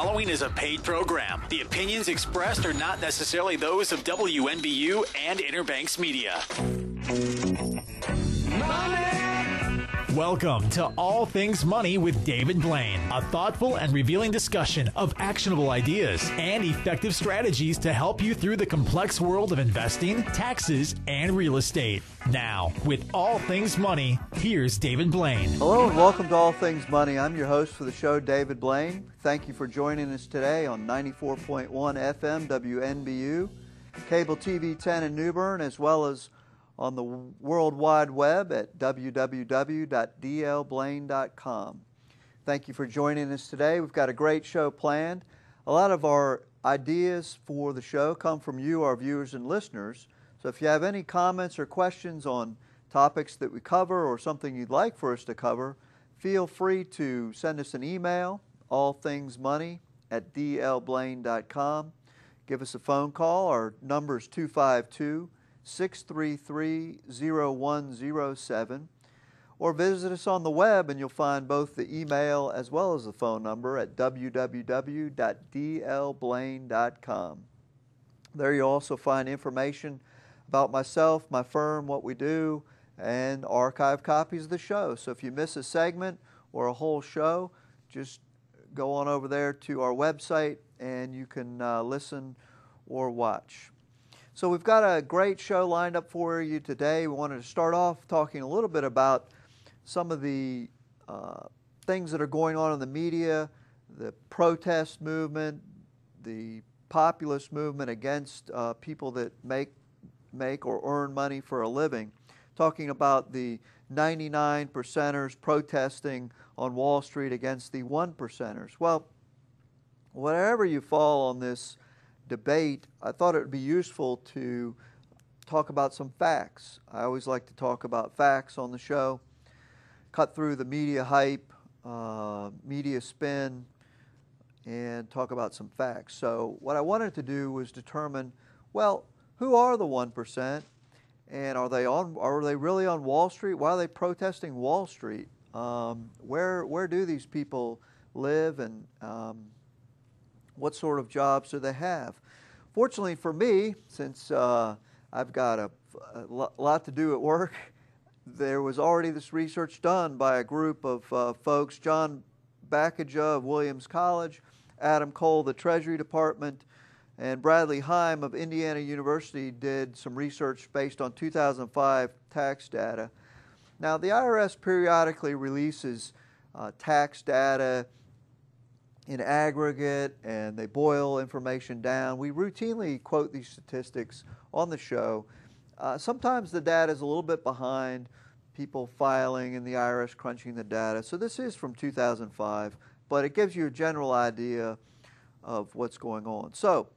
following is a paid program. The opinions expressed are not necessarily those of WNBU and Interbanks Media. Welcome to All Things Money with David Blain, a thoughtful and revealing discussion of actionable ideas and effective strategies to help you through the complex world of investing, taxes, and real estate. Now, with All Things Money, here's David Blain. Hello and welcome to All Things Money. I'm your host for the show, David Blain. Thank you for joining us today on 94.1 FM WNBU, Cable TV 10 in New Bern, as well as on the World Wide Web at www.D.L.Blain.com. Thank you for joining us today. We've got a great show planned. A lot of our ideas for the show come from you, our viewers and listeners. So if you have any comments or questions on topics that we cover or something you'd like for us to cover, feel free to send us an email, allthingsmoney@dlblain.com. Give us a phone call. Our number is 252-633-0107. Or visit us on the web and you'll find both the email as well as the phone number at www.dlblain.com. There you'll also find information about myself, my firm, what we do, and archive copies of the show. So if you miss a segment or a whole show, just go on over there to our website and you can listen or watch. So we've got a great show lined up for you today. We wanted to start off talking a little bit about some of the things that are going on in the media, the protest movement, the populist movement against people that make or earn money for a living, talking about the 99%ers protesting on Wall Street against the 1%ers. Well, wherever you fall on this debate, I thought it would be useful to talk about some facts. I always like to talk about facts on the show, cut through the media hype, media spin, and talk about some facts. So what I wanted to do was determine, well, who are the 1%, and are they really on Wall Street? Why are they protesting Wall Street? Where do these people live, and what sort of jobs do they have? Fortunately for me, since I've got a lot to do at work, there was already this research done by a group of folks, John Bakaja of Williams College, Adam Cole, the Treasury Department, and Bradley Heim of Indiana University did some research based on 2005 tax data. Now, the IRS periodically releases tax data in aggregate, and they boil information down. We routinely quote these statistics on the show. Sometimes the data is a little bit behind, people filing and the IRS crunching the data. So this is from 2005, but it gives you a general idea of what's going on. So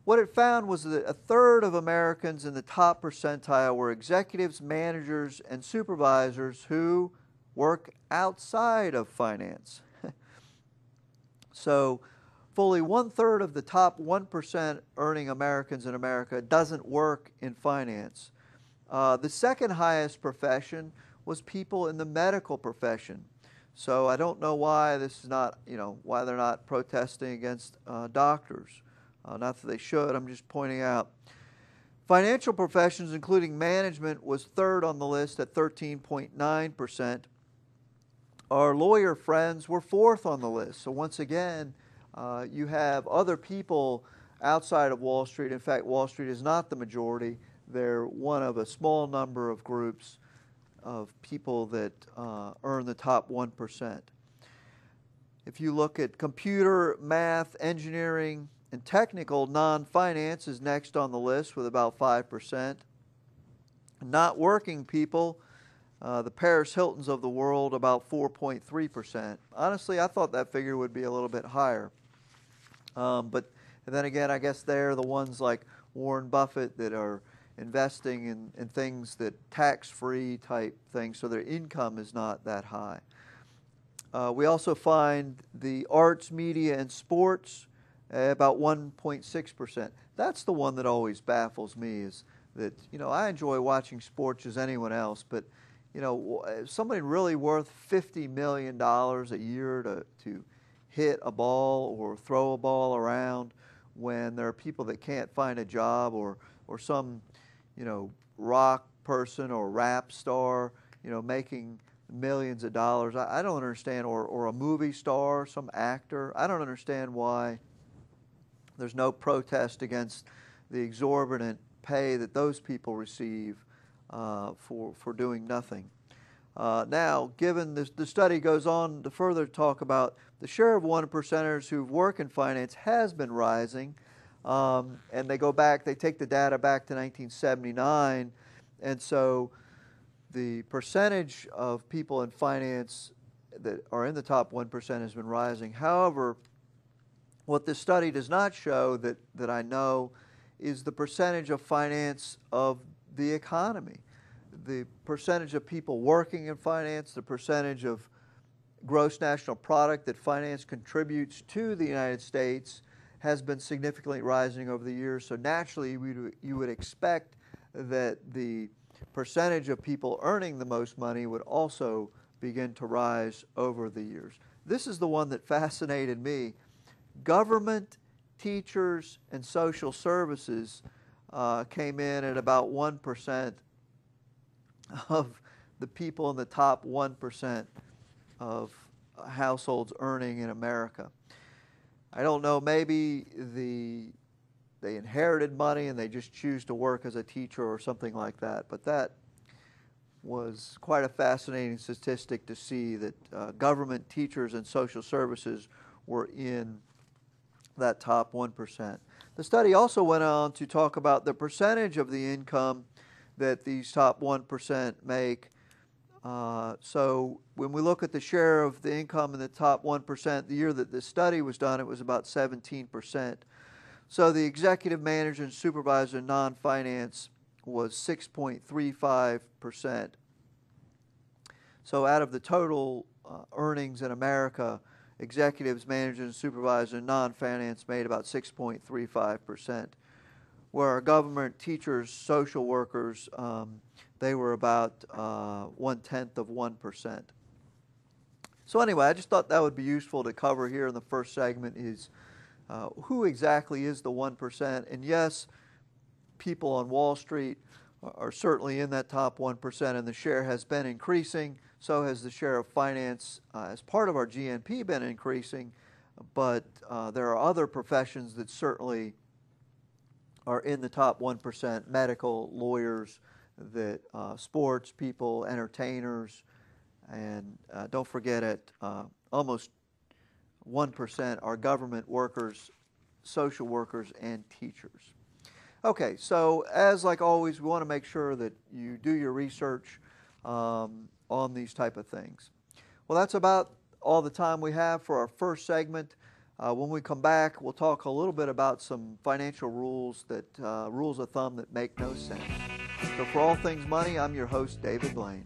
what it found was that a third of Americans in the top percentile were executives, managers, and supervisors who work outside of finance. So fully 1/3 of the top 1% earning Americans in America doesn't work in finance. The second highest profession was people in the medical profession. So I don't know why this is not, why they're not protesting against doctors. Not that they should, I'm just pointing out. Financial professions, including management, was third on the list at 13.9%. Our lawyer friends were fourth on the list. So once again, you have other people outside of Wall Street. In fact, Wall Street is not the majority. They're one of a small number of groups of people that earn the top 1%. If you look at computer, math, engineering, and technical, non-finance is next on the list with about 5%. Not working people, the Paris Hiltons of the world, about 4.3%. Honestly, I thought that figure would be a little bit higher. But then again, I guess they're the ones like Warren Buffett that are investing in things that tax-free type things, so their income is not that high. We also find the arts, media, and sports about 1.6%. That's the one that always baffles me, is that, I enjoy watching sports as anyone else, but, somebody really worth $50 million a year to hit a ball or throw a ball around when there are people that can't find a job, or some, rock person or rap star, making millions of dollars. I don't understand, or a movie star, some actor. I don't understand why there's no protest against the exorbitant pay that those people receive for doing nothing. Now, given the study goes on to further talk about the share of 1%ers who work in finance has been rising, and they take the data back to 1979, and so the percentage of people in finance that are in the top 1% has been rising. However, what this study does not show that I know is the percentage of finance of the economy. The percentage of people working in finance, the percentage of gross national product that finance contributes to the United States has been significantly rising over the years. So naturally, you would expect that the percentage of people earning the most money would also begin to rise over the years. This is the one that fascinated me. Government, teachers, and social services came in at about 1% of the people in the top 1% of households earning in America. I don't know, maybe they inherited money and they just choose to work as a teacher or something like that, but that was quite a fascinating statistic to see that government, teachers, and social services were in that top 1%. The study also went on to talk about the percentage of the income that these top 1% make. So when we look at the share of the income in the top 1%, the year that this study was done, it was about 17%. So the executive manager and supervisor in non-finance was 6.35%. So out of the total earnings in America, executives, managers, and supervisors in non-finance made about 6.35%, where our government, teachers, social workers, they were about 0.1%. So anyway, I just thought that would be useful to cover here in the first segment is who exactly is the 1%. And yes, people on Wall Street are certainly in that top 1%, and the share has been increasing. So has the share of finance as part of our GNP been increasing. But there are other professions that certainly are in the top 1%, medical, lawyers, that sports people, entertainers, and don't forget it, almost 1% are government workers, social workers, and teachers. Okay, so as like always, we want to make sure that you do your research on these type of things. Well, that's about all the time we have for our first segment. When we come back, we'll talk a little bit about some financial rules of thumb that make no sense. So for All Things Money, I'm your host, David Blain.